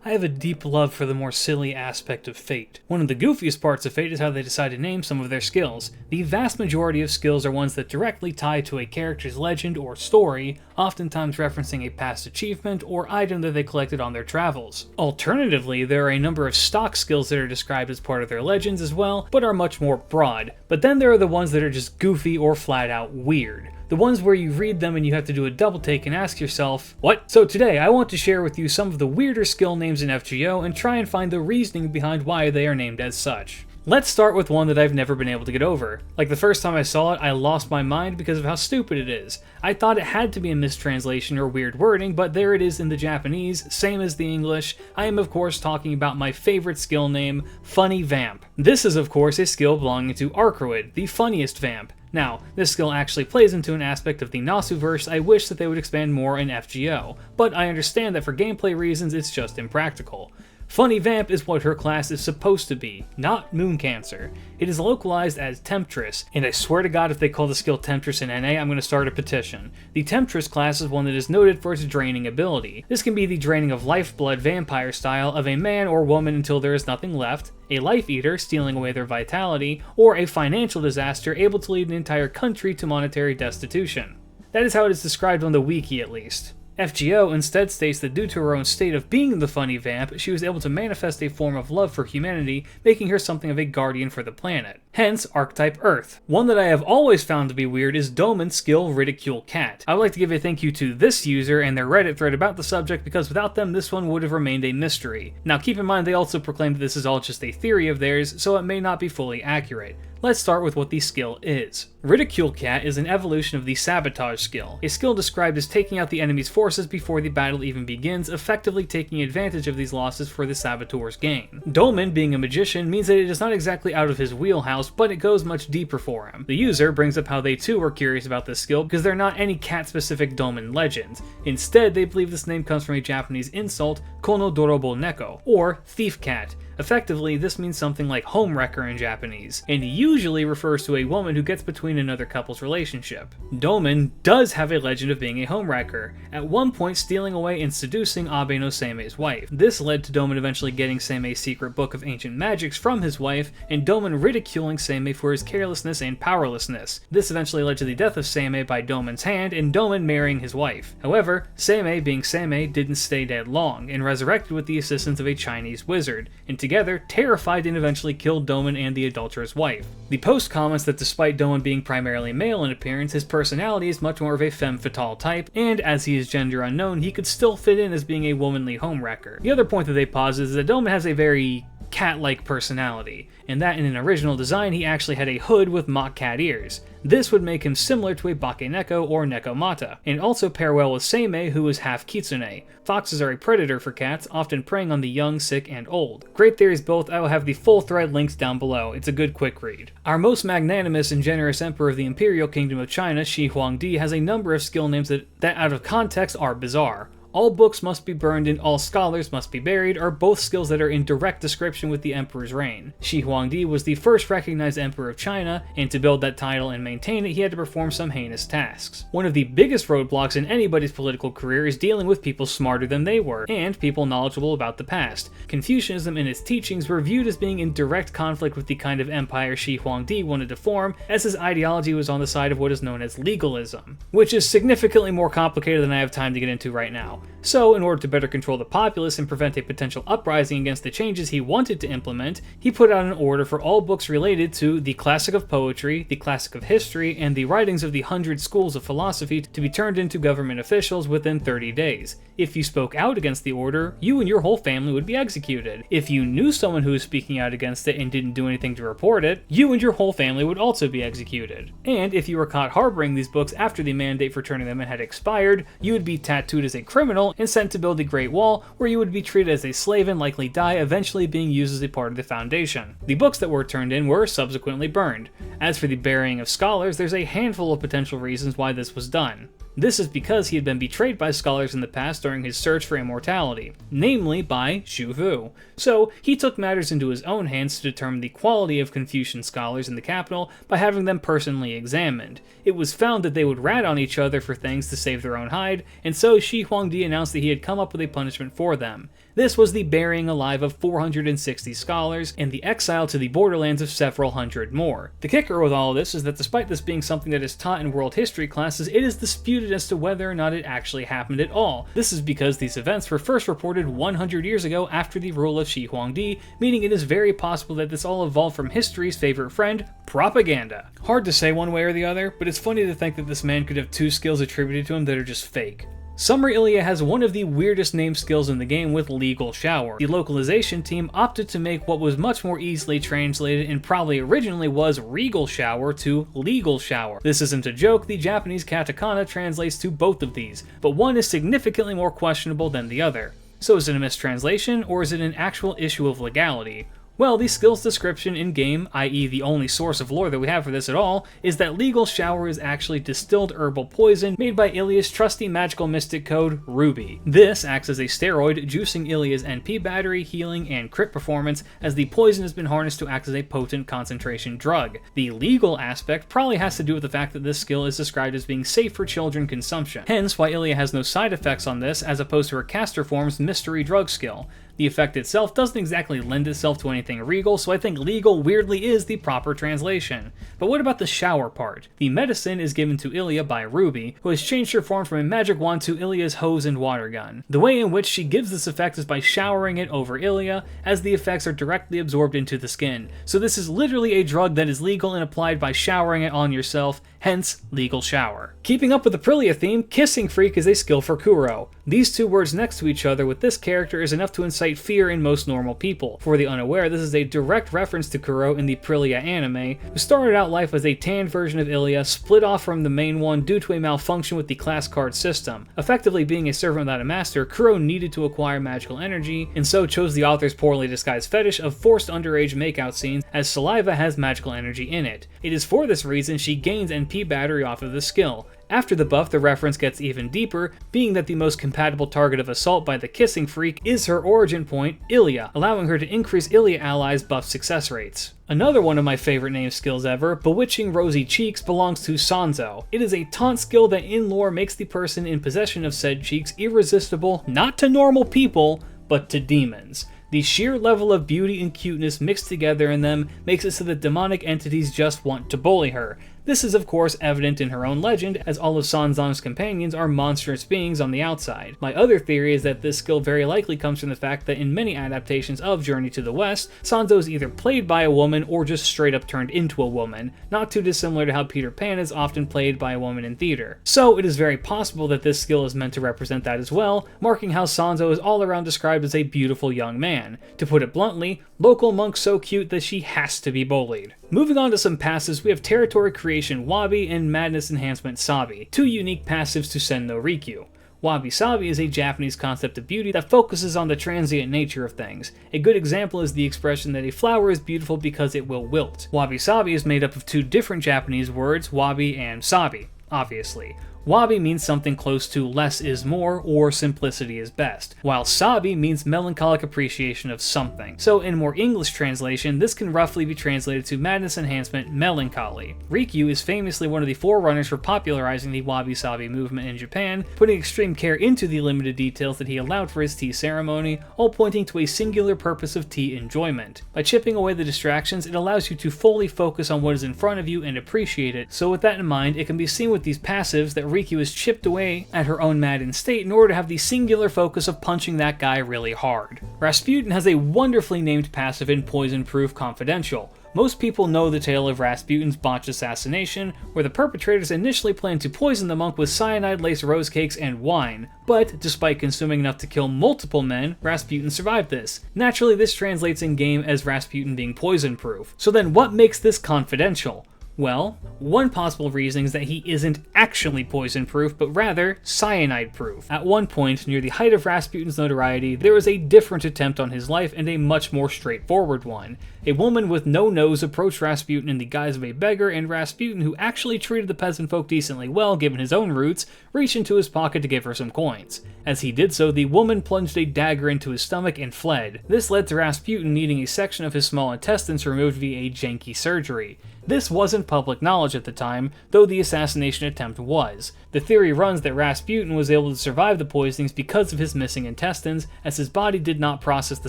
I have a deep love for the more silly aspect of Fate. One of the goofiest parts of Fate is how they decide to name some of their skills. The vast majority of skills are ones that directly tie to a character's legend or story, oftentimes referencing a past achievement or item that they collected on their travels. Alternatively, there are a number of stock skills that are described as part of their legends as well, but are much more broad. But then there are the ones that are just goofy or flat out weird. The ones where you read them and you have to do a double take and ask yourself, what? So today I want to share with you some of the weirder skill names in FGO and try and find the reasoning behind why they are named as such. Let's start with one that I've never been able to get over. Like the first time I saw it, I lost my mind because of how stupid it is. I thought it had to be a mistranslation or weird wording, but there it is in the Japanese, same as the English. I am of course talking about my favorite skill name, Funny Vamp. This is of course a skill belonging to Arcroid, the funniest vamp. Now, this skill actually plays into an aspect of the Nasuverse I wish that they would expand more in FGO, but I understand that for gameplay reasons it's just impractical. Funny Vamp is what her class is supposed to be, not Moon Cancer. It is localized as Temptress, and I swear to God if they call the skill Temptress in NA, I'm going to start a petition. The Temptress class is one that is noted for its draining ability. This can be the draining of lifeblood vampire style of a man or woman until there is nothing left, a life eater stealing away their vitality, or a financial disaster able to lead an entire country to monetary destitution. That is how it is described on the wiki at least. FGO instead states that due to her own state of being the Funny Vamp, she was able to manifest a form of love for humanity, making her something of a guardian for the planet. Hence, archetype Earth. One that I have always found to be weird is Doman's skill Ridicule Cat. I would like to give a thank you to this user and their Reddit thread about the subject because without them this one would have remained a mystery. Now keep in mind they also proclaim that this is all just a theory of theirs, so it may not be fully accurate. Let's start with what the skill is. Ridicule Cat is an evolution of the Sabotage skill, a skill described as taking out the enemy's forces before the battle even begins, effectively taking advantage of these losses for the Saboteur's gain. Doman, being a magician, means that it is not exactly out of his wheelhouse, but it goes much deeper for him. The user brings up how they too are curious about this skill because there are not any cat-specific Doman legends. Instead, they believe this name comes from a Japanese insult, Kono Dorobo Neko, or Thief Cat. Effectively, this means something like homewrecker in Japanese, and usually refers to a woman who gets between another couple's relationship. Doman does have a legend of being a homewrecker, at one point stealing away and seducing Abe no Seimei's wife. This led to Doman eventually getting Seimei's secret book of ancient magics from his wife, and Doman ridiculing Seimei for his carelessness and powerlessness. This eventually led to the death of Seimei by Doman's hand, and Doman marrying his wife. However, Seimei, being Seimei, didn't stay dead long, and resurrected with the assistance of a Chinese wizard, and together terrified and eventually killed Doman and the adulterous wife. The post comments that despite Doman being primarily male in appearance, his personality is much more of a femme fatale type, and as he is gender unknown, he could still fit in as being a womanly homewrecker. The other point that they posit is that Doman has a very cat-like personality, and that in an original design he actually had a hood with mock cat ears. This would make him similar to a Bakeneko or Nekomata, and also pair well with Seimei, who is half kitsune. Foxes are a predator for cats, often preying on the young, sick, and old. Great theories both, I will have the full thread linked down below, it's a good quick read. Our most magnanimous and generous emperor of the Imperial Kingdom of China, Shi Huang has a number of skill names that out of context are bizarre. All books must be burned and all scholars must be buried are both skills that are in direct description with the emperor's reign. Shi Huangdi was the first recognized emperor of China, and to build that title and maintain it he had to perform some heinous tasks. One of the biggest roadblocks in anybody's political career is dealing with people smarter than they were, and people knowledgeable about the past. Confucianism and its teachings were viewed as being in direct conflict with the kind of empire Shi Huangdi wanted to form, as his ideology was on the side of what is known as legalism, which is significantly more complicated than I have time to get into right now. So, in order to better control the populace and prevent a potential uprising against the changes he wanted to implement, he put out an order for all books related to the classic of poetry, the classic of history, and the writings of the 100 schools of philosophy to be turned into government officials within 30 days. If you spoke out against the order, you and your whole family would be executed. If you knew someone who was speaking out against it and didn't do anything to report it, you and your whole family would also be executed. And if you were caught harboring these books after the mandate for turning them in had expired, you would be tattooed as a criminal and sent to build the Great Wall, where you would be treated as a slave and likely die, eventually being used as a part of the Foundation. The books that were turned in were subsequently burned. As for the burying of scholars, there's a handful of potential reasons why this was done. This is because he had been betrayed by scholars in the past during his search for immortality, namely by Xu Fu. So he took matters into his own hands to determine the quality of Confucian scholars in the capital by having them personally examined. It was found that they would rat on each other for things to save their own hide, and so Shi Huangdi announced that he had come up with a punishment for them. This was the burying alive of 460 scholars and the exile to the borderlands of several hundred more. The kicker with all of this is that despite this being something that is taught in world history classes, it is disputed as to whether or not it actually happened at all. This is because these events were first reported 100 years ago after the rule of Shi Huang, meaning it is very possible that this all evolved from history's favorite friend, propaganda. Hard to say one way or the other, but it's funny to think that this man could have two skills attributed to him that are just fake. Summer Ilia has one of the weirdest named skills in the game with Legal Shower. The localization team opted to make what was much more easily translated and probably originally was Regal Shower to Legal Shower. This isn't a joke, the Japanese katakana translates to both of these, but one is significantly more questionable than the other. So is it a mistranslation, or is it an actual issue of legality? Well, the skill's description in-game, i.e. the only source of lore that we have for this at all, is that Legal Shower is actually distilled herbal poison made by Ilia's trusty magical mystic code, Ruby. This acts as a steroid, juicing Ilia's NP battery, healing, and crit performance, as the poison has been harnessed to act as a potent concentration drug. The legal aspect probably has to do with the fact that this skill is described as being safe for children consumption, hence why Ilia has no side effects on this as opposed to her caster form's mystery drug skill. The effect itself doesn't exactly lend itself to anything regal, so I think legal weirdly is the proper translation. But what about the shower part? The medicine is given to Ilia by Ruby, who has changed her form from a magic wand to Ilia's hose and water gun. The way in which she gives this effect is by showering it over Ilia, as the effects are directly absorbed into the skin. So this is literally a drug that is legal and applied by showering it on yourself, hence Legal Shower. Keeping up with the Aprilia theme, Kissing Freak is a skill for Kuro. These two words next to each other with this character is enough to incite fear in most normal people. For the unaware, this is a direct reference to Kuro in the Aprilia anime, who started out life as a tanned version of Ilia, split off from the main one due to a malfunction with the class card system. Effectively being a servant without a master, Kuro needed to acquire magical energy, and so chose the author's poorly disguised fetish of forced underage makeout scenes, as saliva has magical energy in it. It is for this reason she gains NP battery off of the skill. After the buff, the reference gets even deeper, being that the most compatible target of assault by the Kissing Freak is her origin point, Ilia, allowing her to increase Ilia allies' buff success rates. Another one of my favorite name skills ever, Bewitching Rosy Cheeks, belongs to Xuanzang. It is a taunt skill that in lore makes the person in possession of said cheeks irresistible, not to normal people, but to demons. The sheer level of beauty and cuteness mixed together in them makes it so that demonic entities just want to bully her. This is of course evident in her own legend, as all of Xuanzang's companions are monstrous beings on the outside. My other theory is that this skill very likely comes from the fact that in many adaptations of Journey to the West, Sanzo is either played by a woman or just straight up turned into a woman, not too dissimilar to how Peter Pan is often played by a woman in theater. So it is very possible that this skill is meant to represent that as well, marking how Sanzo is all around described as a beautiful young man. To put it bluntly, local monk so cute that she has to be bullied. Moving on to some passives, we have Territory Creation Wabi and Madness Enhancement Sabi, two unique passives to send no Rikyu. Wabi-sabi is a Japanese concept of beauty that focuses on the transient nature of things. A good example is the expression that a flower is beautiful because it will wilt. Wabi-sabi is made up of two different Japanese words, wabi and sabi, obviously. Wabi means something close to less is more, or simplicity is best, while sabi means melancholic appreciation of something. So in more English translation, this can roughly be translated to Madness Enhancement Melancholy. Rikyu is famously one of the forerunners for popularizing the wabi-sabi movement in Japan, putting extreme care into the limited details that he allowed for his tea ceremony, all pointing to a singular purpose of tea enjoyment. By chipping away the distractions, it allows you to fully focus on what is in front of you and appreciate it. So with that in mind, it can be seen with these passives that Rikyu has chipped away at her own maddened state in order to have the singular focus of punching that guy really hard. Rasputin has a wonderfully named passive in Poison Proof Confidential. Most people know the tale of Rasputin's botched assassination, where the perpetrators initially planned to poison the monk with cyanide-laced rose cakes and wine, but despite consuming enough to kill multiple men, Rasputin survived this. Naturally, this translates in-game as Rasputin being poison-proof. So then what makes this confidential? Well, one possible reason is that he isn't actually poison-proof, but rather cyanide-proof. At one point, near the height of Rasputin's notoriety, there was a different attempt on his life and a much more straightforward one. A woman with no nose approached Rasputin in the guise of a beggar, and Rasputin, who actually treated the peasant folk decently well given his own roots, reached into his pocket to give her some coins. As he did so, the woman plunged a dagger into his stomach and fled. This led to Rasputin needing a section of his small intestines removed via a janky surgery. This wasn't public knowledge at the time, though the assassination attempt was. The theory runs that Rasputin was able to survive the poisonings because of his missing intestines, as his body did not process the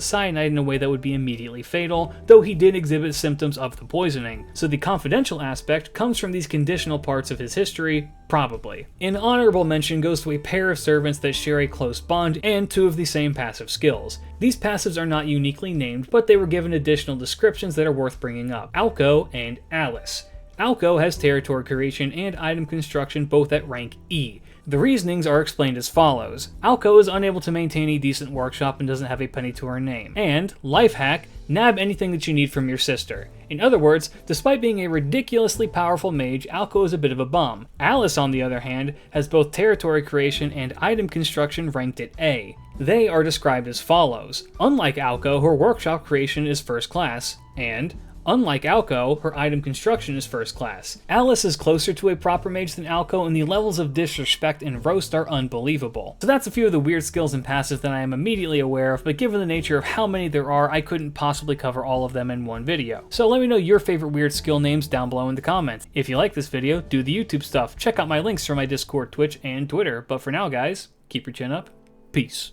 cyanide in a way that would be immediately fatal, though he did exhibit symptoms of the poisoning. So the confidential aspect comes from these conditional parts of his history, probably. An honorable mention goes to a pair of servants that share a close bond and two of the same passive skills. These passives are not uniquely named, but they were given additional descriptions that are worth bringing up: Alco and Alice. Alco has territory creation and item construction both at rank E. The reasonings are explained as follows. Alco is unable to maintain a decent workshop and doesn't have a penny to her name. And, life hack, nab anything that you need from your sister. In other words, despite being a ridiculously powerful mage, Alco is a bit of a bum. Alice, on the other hand, has both territory creation and item construction ranked at A. They are described as follows. Unlike Alco, her workshop creation is first class, and unlike Alco, her item construction is first class. Alice is closer to a proper mage than Alco, and the levels of disrespect and roast are unbelievable. So that's a few of the weird skills and passives that I am immediately aware of, but given the nature of how many there are, I couldn't possibly cover all of them in one video. So let me know your favorite weird skill names down below in the comments. If you like this video, do the YouTube stuff. Check out my links for my Discord, Twitch, and Twitter. But for now, guys, keep your chin up. Peace.